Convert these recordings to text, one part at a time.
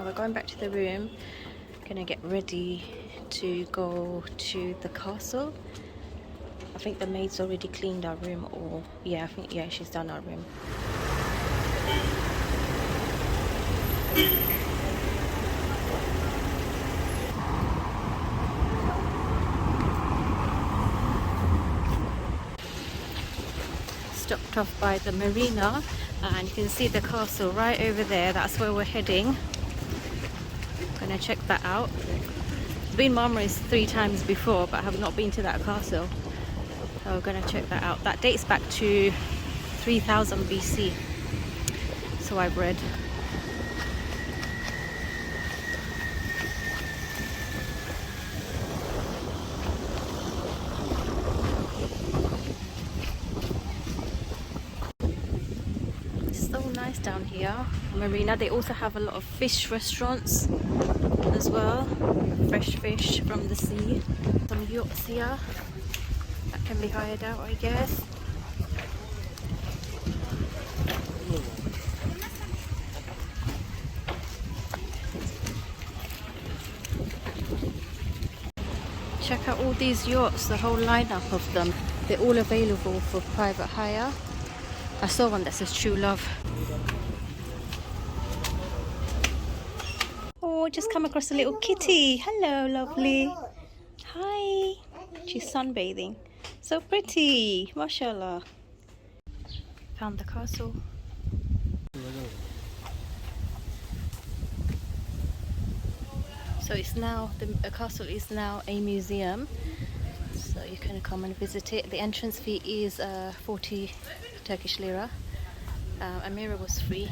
we're going back to the room. Gonna get ready to go to the castle. I think the maid's already cleaned our room, or yeah, she's done our room. Stopped off by the marina, and you can see the castle right over there. That's where we're heading. Gonna check that out. I've been Marmaris 3 times before, but I have not been to that castle. So we're gonna check that out. That dates back to 3000 BC. So I've read. So nice down here, marina. They also have a lot of fish restaurants as well, fresh fish from the sea. Some yachts here that can be hired out, I guess. Check out all these yachts, the whole lineup of them. They're all available for private hire. I saw one that says True Love. Oh, just come across a little kitty. Hello, lovely. Hi. She's sunbathing. So pretty. Mashallah. Found the castle. So it's now, the castle is now a museum. So you can come and visit it. The entrance fee is 40 Turkish lira. Amira was free.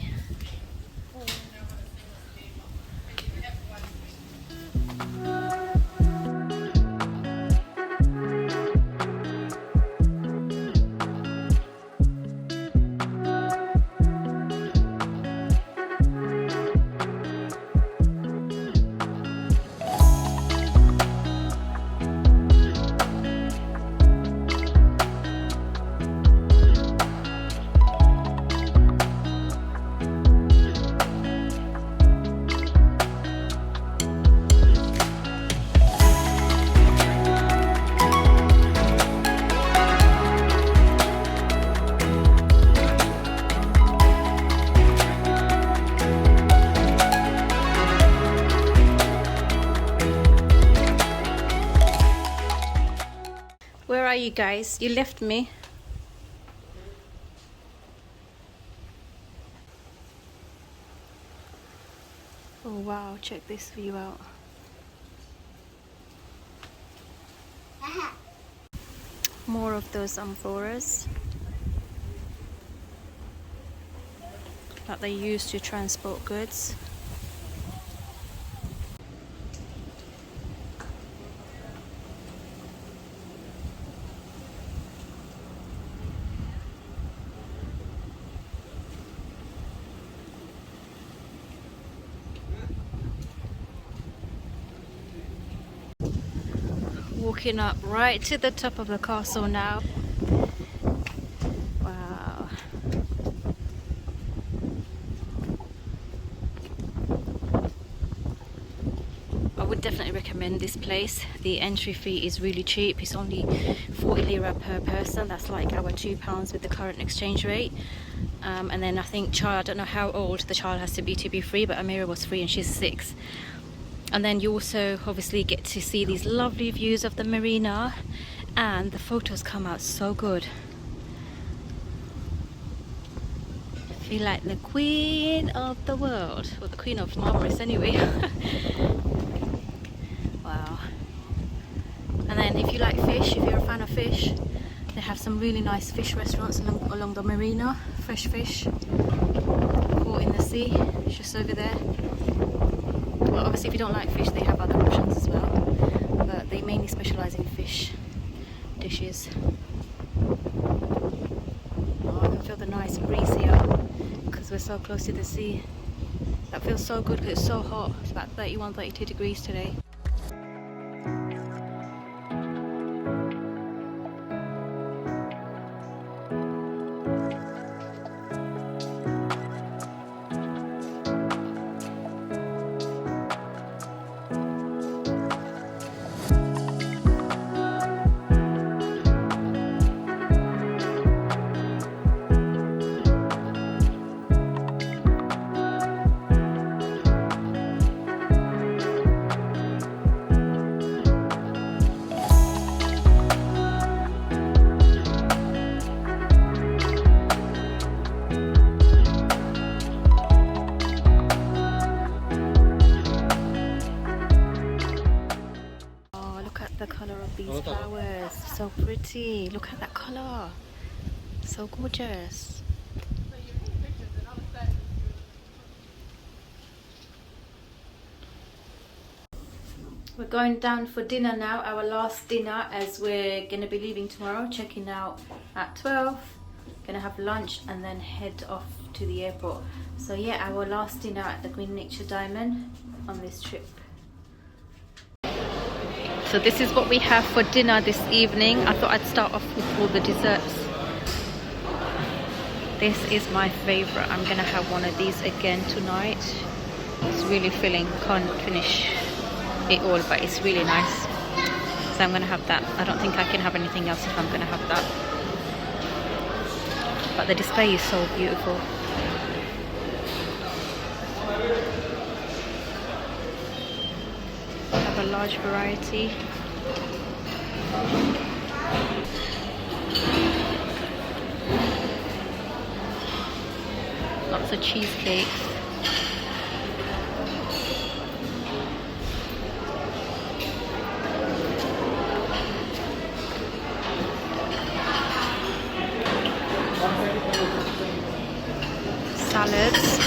Where are you guys? You left me. Oh wow, check this view out. More of those amphoras that they use to transport goods. Walking up right to the top of the castle now. Wow. I would definitely recommend this place. The entry fee is really cheap. It's only 40 lira per person. That's like our £2 with the current exchange rate. And then I think I don't know how old the child has to be free, but Amira was free and she's 6. And then you also obviously get to see these lovely views of the marina, and the photos come out so good. I feel like the queen of the world, or the queen of Marmaris anyway. Wow. And then if you like fish, if you're a fan of fish, they have some really nice fish restaurants along the marina. Fresh fish caught in the sea, just over there. Well, obviously if you don't like fish, they have other options as well, but they mainly specialise in fish dishes. Oh, I can feel the nice breeze here because we're so close to the sea. That feels so good because it's so hot. It's about 31-32 degrees today. the color of these flowers. So pretty. Look at that color. So gorgeous. We're going down for dinner now, our last dinner, as we're going to be leaving tomorrow, checking out at 12. Going to have lunch and then head off to the airport. So yeah, our last dinner at the Green Nature Diamond on this trip. So this is what we have for dinner this evening. I thought I'd start off with all the desserts. This is my favorite. I'm going to have one of these again tonight. It's really filling. Can't finish it all, but it's really nice. So I'm going to have that. I don't think I can have anything else if I'm going to have that. But the display is so beautiful. Have a large variety. Lots of cheesecakes. Salads.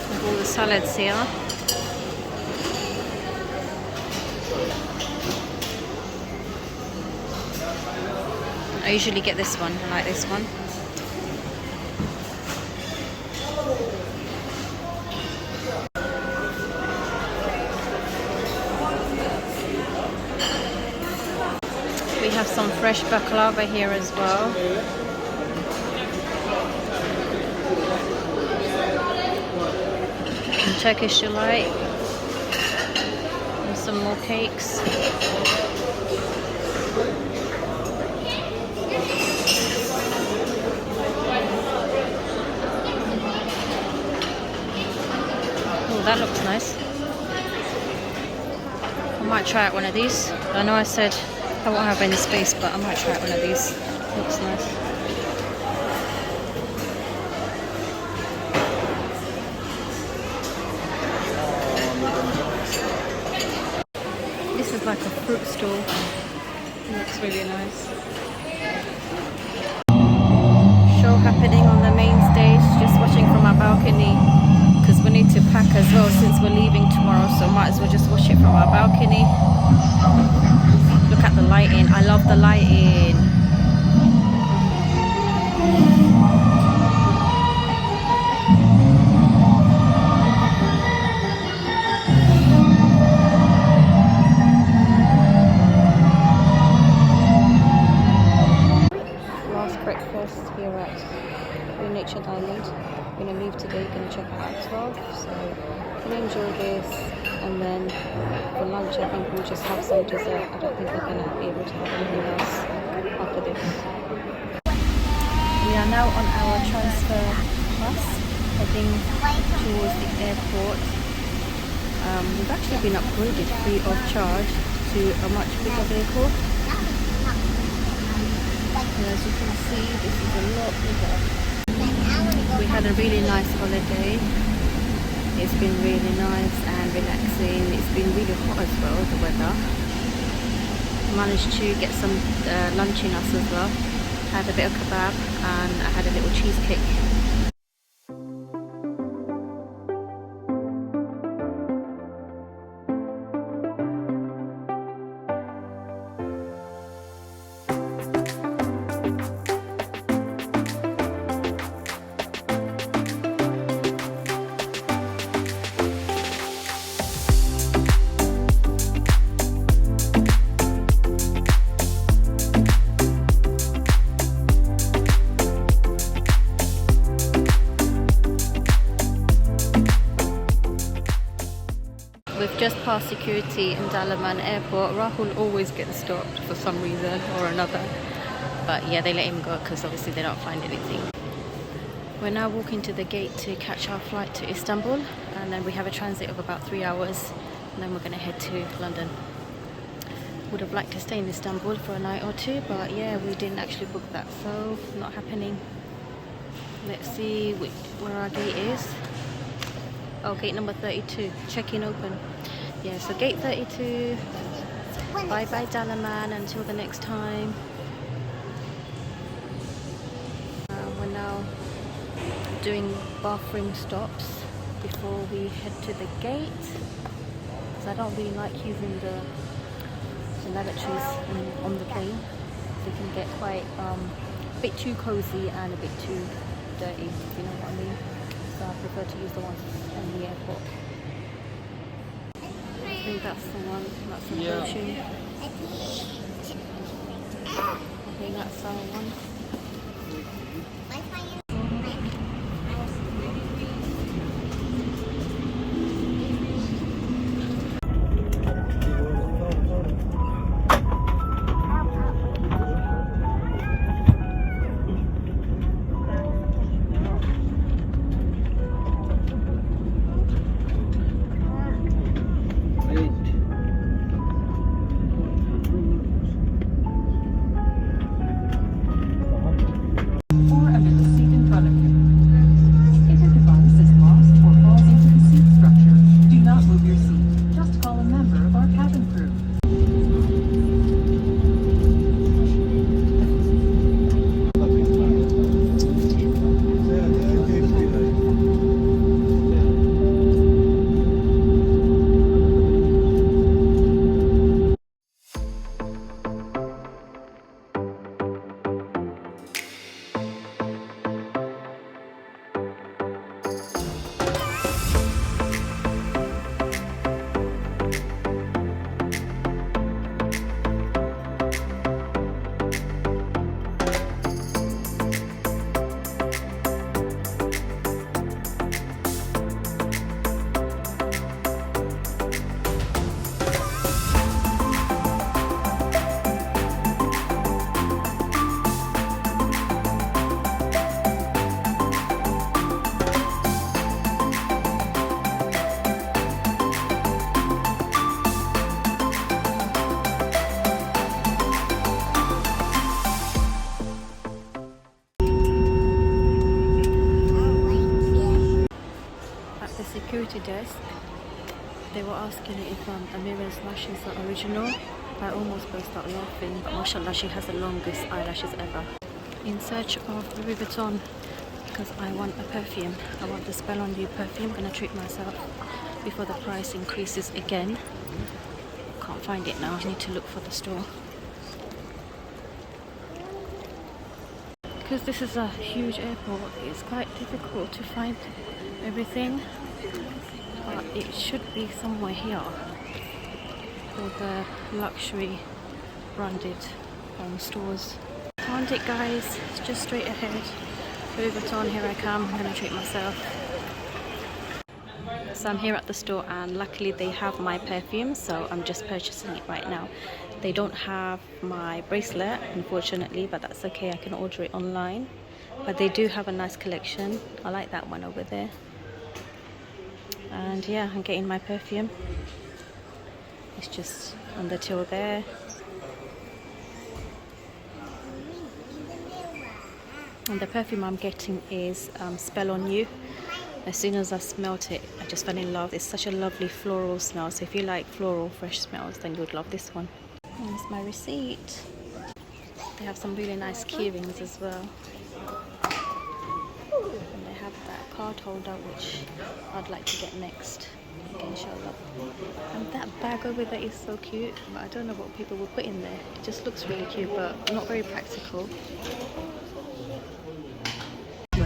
With all the salads here. I usually get this one. I like this one. We have some fresh baklava here as well. And Turkish delight. And some more cakes. Oh, that looks nice. I might try out one of these. I know I said I won't have any space, but I might try out one of these. Looks nice. This is like a fruit stall. It looks really nice. Show happening on the main stage, just watching from our balcony, because we need to pack as well since we're leaving tomorrow, so might as well just watch it from our balcony. Look at the lighting. I love the lighting. Last breakfast here at Green Nature Diamond. We're going to leave today, going to check out at 12. So we'll enjoy this, and then for lunch I think we'll just have some dessert. I don't think we're going to be able to have anything else after this. We are now on our transfer bus heading towards the airport. We've actually been upgraded free of charge to a much bigger vehicle. And as you can see, this is a lot bigger. We had a really nice holiday. It's been really nice and relaxing. It's been really hot as well, the weather. Managed to get some lunch in us as well. Had a bit of kebab and I had a little cheesecake. We've just passed security in Dalaman airport. Rahul always gets stopped for some reason or another. But yeah, they let him go because obviously they don't find anything. We're now walking to the gate to catch our flight to Istanbul. And then we have a transit of about 3 hours. And then we're going to head to London. Would have liked to stay in Istanbul for a night or two. But yeah, we didn't actually book that. So not happening. Let's see where our gate is. Oh, gate number 32. Check-in open. Yeah, so gate 32. Bye bye Dalaman until the next time. We're now doing bathroom stops before we head to the gate. Because I don't really like using the lavatories on the plane. They can get quite a bit too cozy and a bit too dirty, if you know what I mean. So I prefer to use the ones in the airport. I think that's the one that's approaching. I think that's our one. Security desk, they were asking if Amira's lashes are original. I almost burst out laughing, but mashallah, she has the longest eyelashes ever. In search of Louis Vuitton because I want a perfume. I want the Spell on You perfume. I'm gonna treat myself before the price increases again. Can't find it now. I need to look for the store. Because this is a huge airport, it's quite difficult to find everything. But it should be somewhere here for the luxury branded stores. Found it, guys. It's just straight ahead. Louis Vuitton, here I come. I'm gonna treat myself. So I'm here at the store and luckily they have my perfume, so I'm just purchasing it right now. They don't have my bracelet unfortunately, but that's okay, I can order it online. But they do have a nice collection. I like that one over there. And yeah, I'm getting my perfume. It's just on the till there. And the perfume I'm getting is Spell on You. As soon as I smelt it, I just fell in love. It's such a lovely floral smell. So if you like floral fresh smells, then you would love this one. And it's my receipt. They have some really nice key rings as well. And they have that card holder, which I'd like to get next. Okay, inshallah. And that bag over there is so cute, but I don't know what people will put in there. It just looks really cute, but not very practical.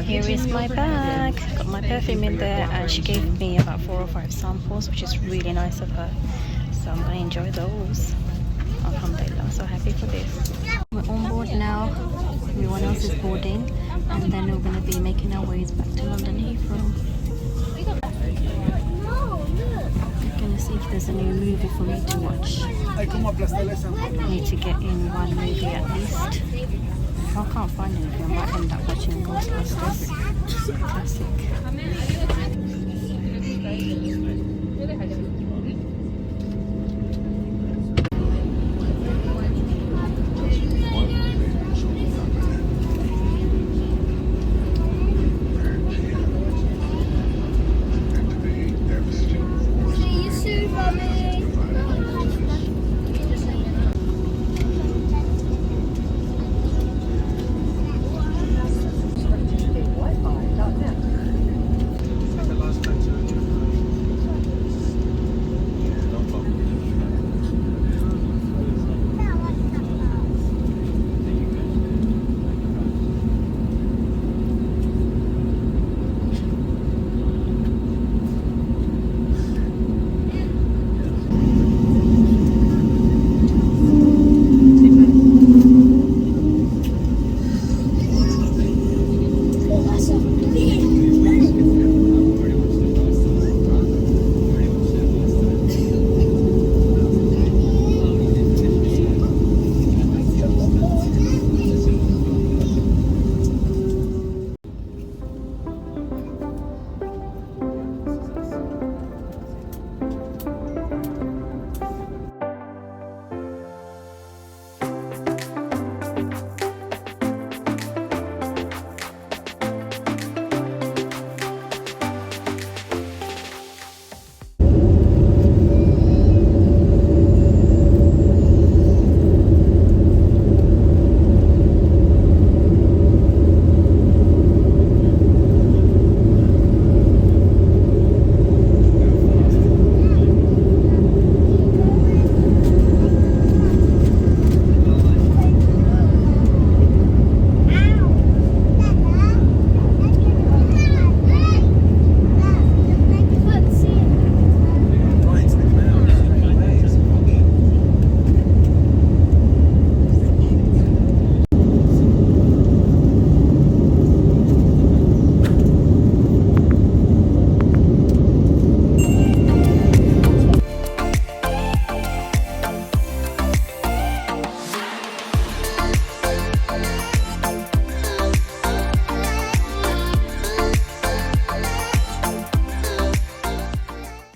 Here is my bag. Got my perfume in there, and she gave me about 4 or 5 samples, which is really nice of her. So I'm going to enjoy those. Alhamdulillah, I'm so happy for this. We're on board now. Everyone else is boarding, and then we're going to be making our ways back to London Heathrow. I'm going to see if there's a new movie for me to watch. I need to get in one movie at least. If I can't find anything, I might end up watching Ghostbusters Classic.